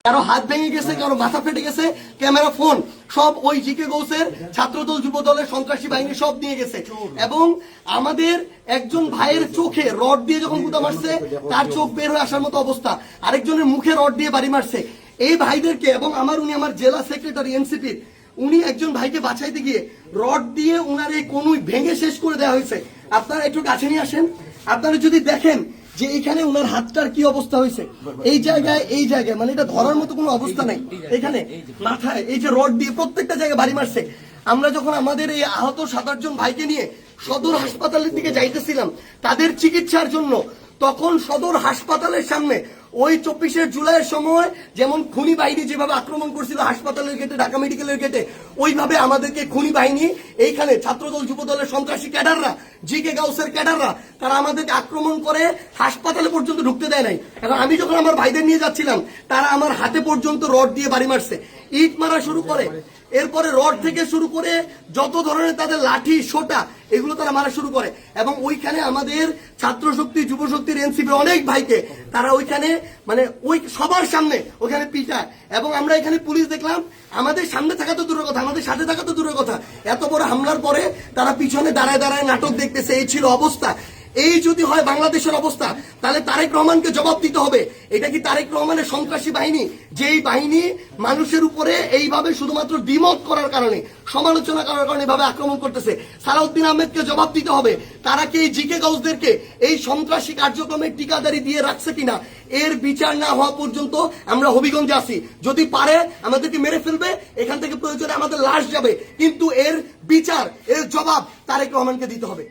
কারো হাত ভেঙে গেছে, কারো মাথা ফেটে গেছে, ক্যামেরা, ফোন সব ওই জিকে গৌসের ছাত্রদল যুব দলের সন্ত্রাসী বাহিনী সব নিয়ে গেছে। এবং আমাদের একজন ভাইয়ের চোখে রড দিয়ে যখন গুতা মারছে, তার চোখ বের হয়ে আসার মতো অবস্থা, আরেকজনের মুখে রড দিয়ে বাড়ি মারছে। এই ভাইদেরকে এবং উনি আমার জেলা সেক্রেটারি এনসিপির, উনি একজন ভাইকে বাঁচাইতে গিয়ে রড দিয়ে উনার এই কনুই ভেঙে শেষ করে দেওয়া হয়েছে। আপনারা একটু কাছে নিয়ে আসেন, আপনারা যদি দেখেন যে এখানে উনার হাতটার কি অবস্থা হয়েছে, এই জায়গায় মানে এটা ধরার মতো কোনো অবস্থা নাই। এখানে মাথায় এই যে রড দিয়ে প্রত্যেকটা জায়গায় বাড়ি মারছে। আমরা যখন আমাদের এই আহত 7-8 জন ভাইকে নিয়ে সদর হাসপাতালের দিকে যাইতেছিলাম তাদের চিকিৎসার জন্য, তখন সদর হাসপাতালের সামনে ওই 24শে জুলাইয়ের সময় যেমন খুনি বাহিনী যেভাবে আক্রমণ করছিল হাসপাতালের গেটে, ঢাকা মেডিকেলের গেটে, ওইভাবে আমাদেরকে খুনি বাহিনী এইখানে ছাত্রদল যুব দলের সন্ত্রাসী ক্যাডাররা, জিকে গাউসের ক্যাডাররা, তারা আমাদেরকে আক্রমণ করে হাসপাতালে পর্যন্ত ঢুকতে দেয় নাই। এখন আমি যখন আমার ভাইদের নিয়ে যাচ্ছিলাম, তারা আমার হাতে পর্যন্ত রড দিয়ে বাড়ি মারছে, ইট মারা শুরু করে, এরপরে রড থেকে শুরু করে যত ধরনের তাদের লাঠি, সোটা, এগুলো তারা মারা শুরু করে। এবং ওইখানে আমাদের ছাত্র শক্তি, যুব শক্তির, এনসিপির অনেক ভাইকে তারা ওইখানে মানে ওই সবার সামনে ওইখানে পিটায়। এবং আমরা এখানে পুলিশ দেখলাম, আমাদের সামনে থাকা তো দূরের কথা, আমাদের সাথে থাকা তো দূরের কথা, এত বড় হামলার পরে তারা পিছনে দাঁড়ায় দাঁড়ায় নাটক দেখতেছে। এই ছিল অবস্থা। এই যদি হয় বাংলাদেশের অবস্থা, তাহলে তারেক রহমানকে জবাব দিতে হবে। এটা কি তারেক রহমানের সন্ত্রাসী বাহিনী, যেই বাহিনী মানুষের উপরে এইভাবে শুধুমাত্র দ্বিমত করার কারণে, সমালোচনা করার কারণে এভাবে আক্রমণ করতেছে? সালাউদ্দিন আহমেদকে জবাব দিতে হবে। তারা কি এই জিকে গাউসদেরকে এই সন্ত্রাসী কার্যক্রমের টিকাদারি দিয়ে রাখছে কিনা, এর বিচার না হওয়া পর্যন্ত আমরা হবিগঞ্জে আসি। যদি পারে আমাদেরকে মেরে ফেলবে, এখান থেকে প্রয়োজনে আমাদের লাশ যাবে, কিন্তু এর বিচার, এর জবাব তারেক রহমানকে দিতে হবে।